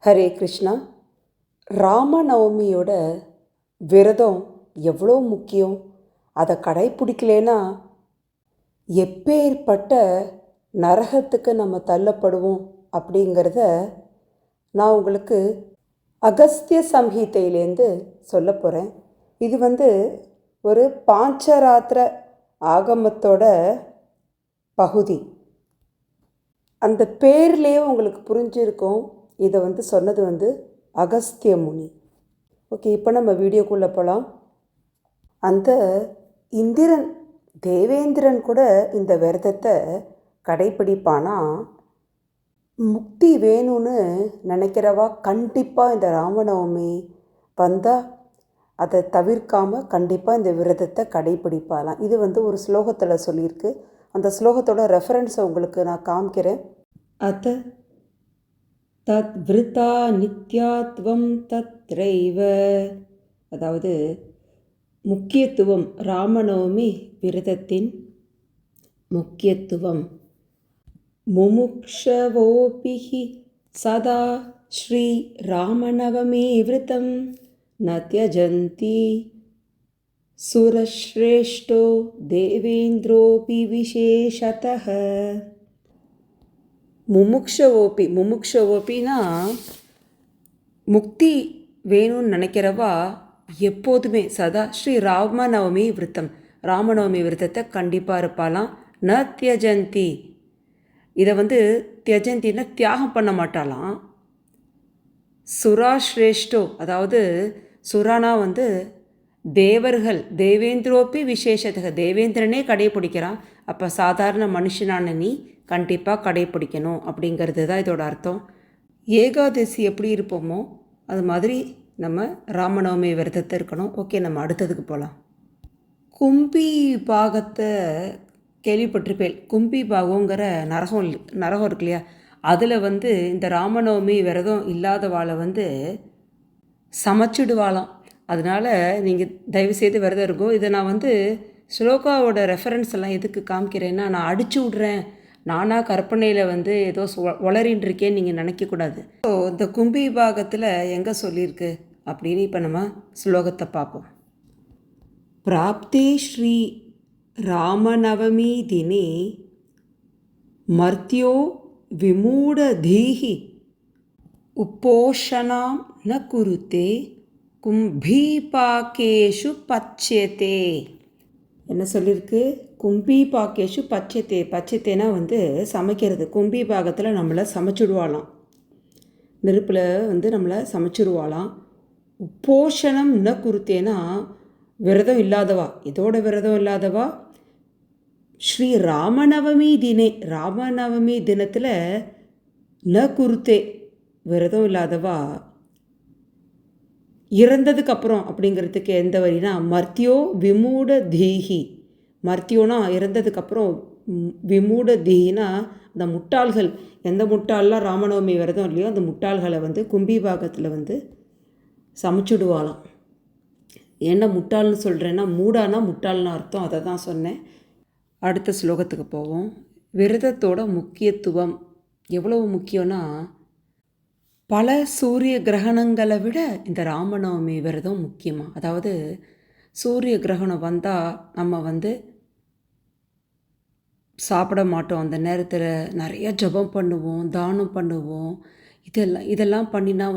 ஹரே கிருஷ்ணா. ராமநவமியோட விரதம் எவ்வளோ முக்கியம். அதை கடைப்பிடிக்கலேன்னா எப்பேற்பட்ட நரகத்துக்கு நம்ம தள்ளப்படுவோம் அப்படிங்கிறத நான் உங்களுக்கு அகஸ்திய சம்ஹிதையிலேருந்து சொல்ல போகிறேன். இது ஒரு பாஞ்சராத்திர ஆகமத்தோட பகுதி. அந்த பேர்லேயே உங்களுக்கு புரிஞ்சிருக்கும். இதை சொன்னது அகஸ்திய முனி. ஓகே, இப்போ நம்ம வீடியோக்குள்ளே போகலாம். அந்த இந்திரன் தேவேந்திரன் கூட இந்த விரதத்தை கடைப்பிடிப்பானா? முக்தி வேணும்னு நினைக்கிறவா கண்டிப்பாக இந்த ராமநவமி வந்தால் அதை தவிர்க்காமல் கண்டிப்பாக இந்த விரதத்தை கடைப்பிடிப்பாலாம். இது ஒரு ஸ்லோகத்தில் சொல்லியிருக்கு. அந்த ஸ்லோகத்தோட ரெஃபரன்ஸை உங்களுக்கு நான் காமிக்கிறேன். அத்த தத் விருத்தா நித்யாத்வம் தத்ரைவ, அதாவது முக்கியத்துவம், ராமநவமி விரதத்தின் முக்கியத்துவம். முமுக்ஷவோபிஹி சதா ஸ்ரீ ராமநவமி விரதம் ந த்யஜந்தி சுரஸ்ரேஷ்டோ தேவேந்திரோபி விசேஷதः. முமுக்ஷவோபினா முக்தி வேணும்னு நினைக்கிறவா எப்போதுமே சதா ஸ்ரீ ராமநவமி விரதம், ராமநவமி விரதத்தை கண்டிப்பாக இருப்பாலாம். ந தியஜந்தி, இதை தியஜந்தின்னா தியாகம் பண்ண மாட்டாலாம். சுராஸ்ரேஷ்டோ, அதாவது சுரானா தேவர்கள், தேவேந்திரோப்பி விசேஷத்தக, தேவேந்திரனே கடைப்பிடிக்கிறான். அப்போ சாதாரண மனுஷனான நீ கண்டிப்பாக கடைப்பிடிக்கணும் அப்படிங்கிறது தான் இதோட அர்த்தம். ஏகாதசி எப்படி இருப்போமோ அது மாதிரி நம்ம ராமநவமி விரதத்தை இருக்கணும். ஓகே, நம்ம அடுத்ததுக்கு போகலாம். கும்பி பாகத்தை கேள்விப்பட்டிருப்பேன். கும்பி பாகங்கிற நரகம் இருக்கு இல்லையா, அதில் இந்த ராமநவமி விரதம் இல்லாதவாளை சமைச்சிடுவாளாம். அதனால் நீங்கள் தயவுசெய்து விரதம் இருக்கும். இதை நான் ஸ்லோகாவோட ரெஃபரன்ஸ் எல்லாம் எதுக்கு காமிக்கிறேன்னா, நான் அடிச்சு விட்றேன், நானாக கற்பனையில் ஏதோ வளரின்னு இருக்கேன்னு நீங்கள் நினைக்கக்கூடாது. ஸோ இந்த கும்பி பாகத்தில் எங்கே சொல்லியிருக்கு அப்படின்னு இப்போ நம்ம ஸ்லோகத்தை பார்ப்போம். பிராப்தே ஸ்ரீ ராமநவமி தினே மர்த்தியோ விமூடதீஹி உப்போஷணாம் ந குருத்தே கும்பீபாகேஷு பச்சேதே. என்ன சொல்லியிருக்கு? கும்பீபாகேஷு பச்சைத்தே. பச்சைத்தேனா சமைக்கிறது. கும்பி பாகத்தில் நம்மளை சமைச்சிடுவாளாம், நெருப்பில் நம்மளை சமைச்சிடுவாளாம். உப்போஷணம் ந குருத்தேனா விரதம் இல்லாதவா, இதோட விரதம் இல்லாதவா. ஸ்ரீ ராமநவமி தினே, ராமநவமி தினத்தில் ந குருத்தே விரதம் இல்லாதவா இறந்ததுக்கப்புறம் அப்படிங்கிறதுக்கு எந்த வரினா, மர்த்தியோ விமூட தீஹி. மர்த்தியோனா இறந்ததுக்கப்புறம், விமூட தீஹினா அந்த முட்டாள்கள், எந்த முட்டாள்லாம் ராமநவமி விரதம் இல்லையோ அந்த முட்டாள்களை கும்பிபாகத்தில் சமைச்சுடுவாளாம். என்ன முட்டாள்னு சொல்கிறேன்னா, மூடானா முட்டாள்னு அர்த்தம், அதை தான் சொன்னேன். அடுத்த ஸ்லோகத்துக்கு போவோம். விரதத்தோட முக்கியத்துவம் எவ்வளவு முக்கியம்னா, பல சூரிய கிரகணங்களை விட இந்த ராமநவமி விரதம் முக்கியமாக. அதாவது சூரிய கிரகணம் வந்தால் நம்ம சாப்பிட மாட்டோம். அந்த நேரத்தில் நிறைய ஜபம் பண்ணுவோம், தானம் பண்ணுவோம். இதெல்லாம் பண்ணினா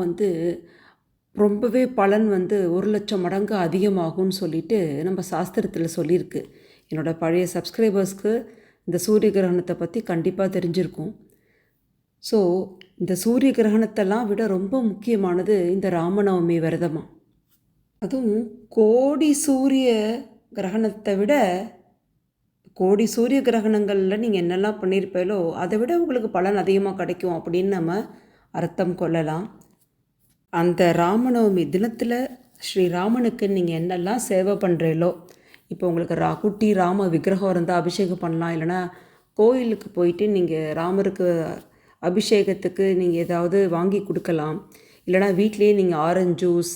ரொம்பவே பலன் 1,00,000 மடங்கு அதிகமாகும்னு சொல்லிட்டு நம்ம சாஸ்திரத்தில் சொல்லியிருக்கு. என்னோடய பழைய சப்ஸ்கிரைபர்ஸ்க்கு இந்த சூரிய கிரகணத்தை பற்றி கண்டிப்பாக தெரிஞ்சிருக்கும். ஸோ இந்த சூரிய கிரகணத்தெல்லாம் விட ரொம்ப முக்கியமானது இந்த ராமநவமி விரதமாக. அதுவும் கோடி சூரிய கிரகணத்தை விட, கோடி சூரிய கிரகணங்களில் நீங்கள் என்னெல்லாம் பண்ணியிருப்பீங்களோ அதை விட உங்களுக்கு பலன் அதிகமாக கிடைக்கும் அப்படின்னு நம்ம அர்த்தம் கொள்ளலாம். அந்த ராமநவமி தினத்தில் ஸ்ரீராமனுக்கு நீங்கள் என்னெல்லாம் சேவை பண்ணுறீங்களோ, இப்போ உங்களுக்கு குட்டி ராம விக்கிரகம் இருந்தால் அபிஷேகம் பண்ணலாம். இல்லைனா கோயிலுக்கு போயிட்டு நீங்கள் ராமருக்கு அபிஷேகத்துக்கு நீங்கள் ஏதாவது வாங்கி கொடுக்கலாம். இல்லைனா வீட்லேயே நீங்கள் ஆரஞ்சு ஜூஸ்,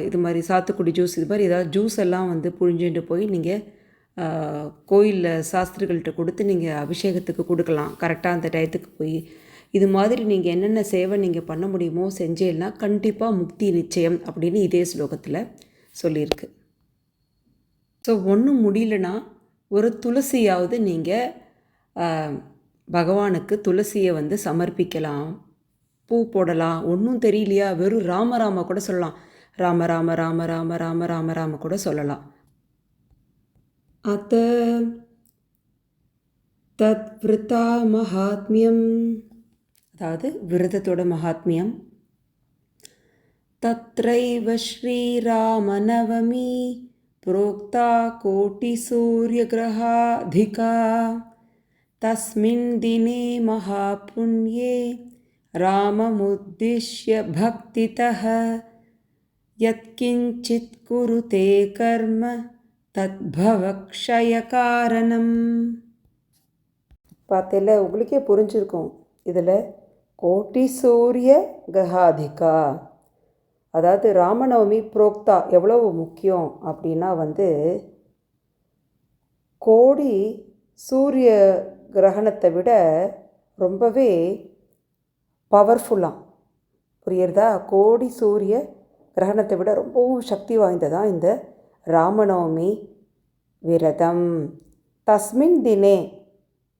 இது மாதிரி சாத்துக்குடி ஜூஸ், இது மாதிரி ஏதாவது ஜூஸ் எல்லாம் புழிஞ்சுட்டு போய் நீங்கள் கோயிலில் சாஸ்திரிகள்கிட்ட கொடுத்து நீங்கள் அபிஷேகத்துக்கு கொடுக்கலாம். கரெக்டாக அந்த டயத்துக்கு போய் இது மாதிரி நீங்கள் என்னென்ன சேவை நீங்கள் பண்ண முடியுமோ செஞ்சேன்னா கண்டிப்பாக முக்தி நிச்சயம் அப்படின்னு இதே ஸ்லோகத்தில் சொல்லியிருக்கு. ஸோ ஒன்றும் முடியலனா ஒரு துளசியாவது நீங்கள் பகவானுக்கு துளசியை வந்து சமர்ப்பிக்கலாம், பூ போடலாம். ஒன்றும் தெரியலையா, வெறும் ராம கூட சொல்லலாம். ராம ராம ராம ராம ராம ராம ராம கூட சொல்லலாம். அத்த தத் விரதா மகாத்மியம், அதாவது விரதத்தோட மகாத்மியம். தத்ரைவ ஸ்ரீராமநவமி புரோக்தா கோட்டி சூரிய கிரகாதிகா தஸ்மின் தினே மகாபுண்யே ராமமுத்திஷ்ய பக்திதः யத்கிஞ்சித் குருதே கர்ம தத்பவக்ஷய காரணம். பார்த்தில, உங்களுக்கே புரிஞ்சிருக்கும். இதில் கோட்டி சூரிய கிரகாதிகா, அதாவது ராமநவமி புரோக்தா எவ்வளவு முக்கியம் அப்படின்னா வந்து கோடி சூரிய கிரகணத்தை விட ரொம்பவே பவர்ஃபுல்லாக, புரியுறதா? கோடி சூரிய கிரகணத்தை விட ரொம்பவும் சக்தி வாய்ந்ததான் இந்த ராமநவமி விரதம். தஸ்மின் தினே,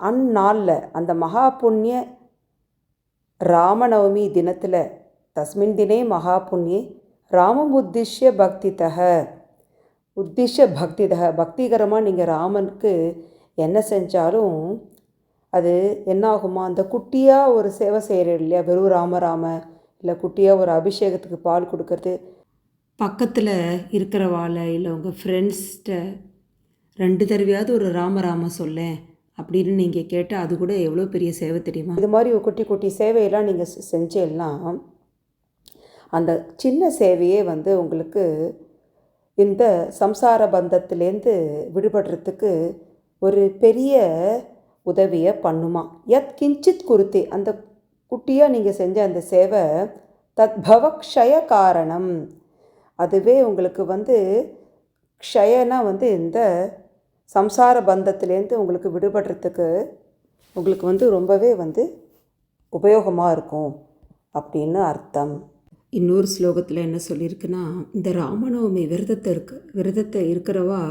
அந்நாளில், அந்த மகா புண்ணிய ராமநவமி தினத்தில், தஸ்மின் தினே மகா புண்ணியே ராமம் உத்திஷ்ய பக்திதः, உத்திஷ்ய பக்திதः, பக்திகரமாக நீங்கள் ராமனுக்கு என்ன செஞ்சாலும் அது என்னாகுமா, அந்த குட்டியாக ஒரு சேவை செய்கிறது இல்லையா, வெறும் ராம இல்லை குட்டியாக ஒரு அபிஷேகத்துக்கு பால் கொடுக்கறது, பக்கத்தில் இருக்கிறவாளை இல்லை உங்கள் ஃப்ரெண்ட்ஸ்கிட்ட 2 தடவையாவது ஒரு ராம சொல்லேன் அப்படின்னு நீங்கள் கேட்டால் அது கூட எவ்வளோ பெரிய சேவை தெரியுமா? இது மாதிரி குட்டி குட்டி சேவையெல்லாம் நீங்கள் செஞ்செல்லாம் அந்த சின்ன சேவையே வந்து உங்களுக்கு இந்த சம்சார பந்தத்திலேருந்து விடுபடுறதுக்கு ஒரு பெரிய உதவியை பண்ணுமா. யத் கிஞ்சித் குருத்தே, அந்த குட்டியாக நீங்கள் செஞ்ச அந்த சேவை தத்பவக்ஷய காரணம், அதுவே உங்களுக்கு வந்து க்ஷயனா வந்து இந்த சம்சார பந்தத்திலேருந்து உங்களுக்கு விடுபடுறதுக்கு உங்களுக்கு வந்து ரொம்பவே வந்து உபயோகமாக இருக்கும் அப்படின்னு அர்த்தம். இன்னொரு ஸ்லோகத்தில் என்ன சொல்லியிருக்குன்னா, இந்த ராமநவமி விரதத்தை இருக்கிறவா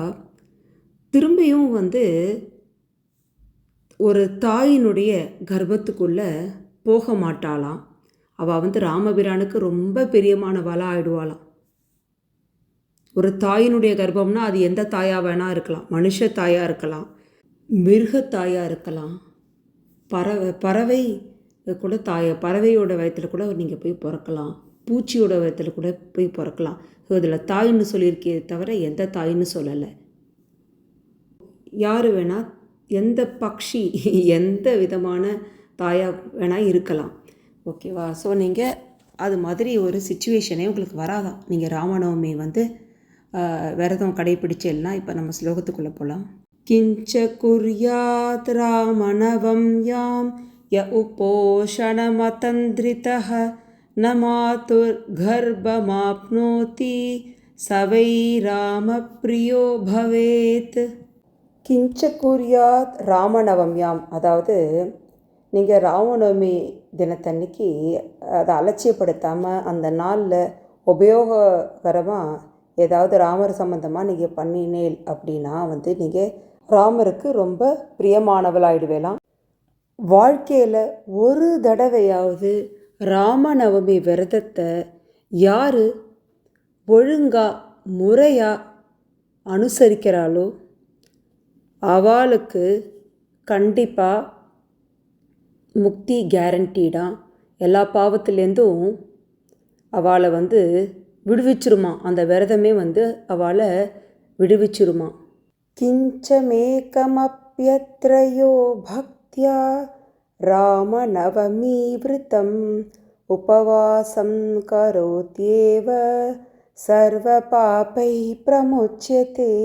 திரும்பியும் வந்து ஒரு தாயினுடைய கர்ப்பத்துக்குள்ளே போக மாட்டாளாம். அவள் வந்து ராமபிரானுக்கு ரொம்ப பிரியமானவாளாக ஆயிடுவாளாம். ஒரு தாயினுடைய கர்ப்பம்னா அது எந்த தாயாக வேணால் இருக்கலாம், மனுஷ தாயாக இருக்கலாம், மிருக தாயாக இருக்கலாம், பறவை கூட பறவையோட வயத்தில் கூட நீங்கள் போய் பிறக்கலாம், பூச்சியோட வயத்தில் கூட போய் பிறக்கலாம். ஸோ இதில் தாயின்னு சொல்லியிருக்கே தவிர எந்த தாயின்னு சொல்லலை. யார் வேணால், எந்த பக்ஷி, எந்த விதமான தாயாக வேணால் இருக்கலாம். ஓகேவா? ஸோ நீங்கள் அது மாதிரி ஒரு சிச்சுவேஷனே உங்களுக்கு வராதான் நீங்கள் ராமநவமி வந்து விரதம் கடைப்பிடிச்சேன்னா. இப்போ நம்ம ஸ்லோகத்துக்குள்ளே போகலாம். கிஞ்ச குர்யாத் ராமநவம் யாம் ய உபோஷணமதந்திரிதः ந மாதுர் கர்ப்பமாப்னோதி சவை ராமப்ரியோ பவேத். கிஞ்ச குர்யாத் ராமநவம்யாம், அதாவது நீங்கள் ராமநவமி தினத்தன்னைக்கு அதை அலட்சியப்படுத்தாமல் அந்த நாளில் உபயோககரமாக ஏதாவது ராமர் சம்பந்தமாக நீங்கள் பண்ணினேல் அப்படின்னா வந்து நீங்கள் ராமருக்கு ரொம்ப பிரியமானவளாயிடுவேலாம். வாழ்க்கையில் ஒரு தடவையாவது ராமநவமி விரதத்தை யார் ஒழுங்காக முறையாக அனுசரிக்கிறாளோ அவளுக்கு கண்டிப்பாக முக்தி கேரண்டீடாக, எல்லா பாவத்துலேருந்தும் அவளை வந்து விடுவிச்சிருமா. அந்த விரதமே வந்து அவளை விடுவிச்சிருமா. கிஞ்சமேகமப்யத்ரயோ பக்தியா ராமநவமி விரதம் உபவாசம் கரோத்யேவ சர்வ பாபை பிரமுச்சியதே.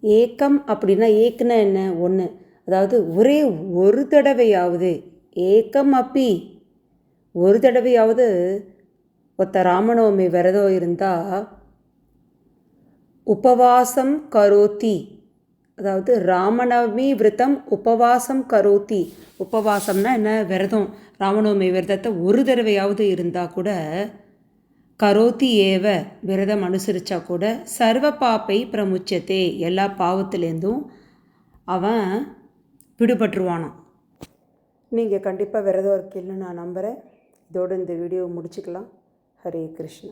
ஏக்கம் அப்படின்னா, ஏக்குன்னா என்ன, ஒன்று, அதாவது ஒரே ஒரு தடவையாவது, ஏக்கம் அப்பி ஒரு தடவையாவது ஒத்த ராமநவமி விரதம் இருந்தால் உபவாசம் கரோத்தி, அதாவது ராமநவமி விரதம் உபவாசம் கரோத்தி. உபவாசம்னா என்ன? விரதம். ராமநவமி விரதத்தை ஒரு தடவையாவது இருந்தால் கூட, கரோத்தி ஏவ விரதம் அனுசரித்தா கூட, சர்வ பாப்பை பிரமுச்சத்தே எல்லா பாவத்திலேருந்தும் அவன் விடுபட்டுருவானான். நீங்கள் கண்டிப்பாக விரதம் இருக்கீங்கன்னு நான் நம்புகிறேன். இதோடு இந்த வீடியோவை முடிச்சுக்கலாம். ஹரே கிருஷ்ணா.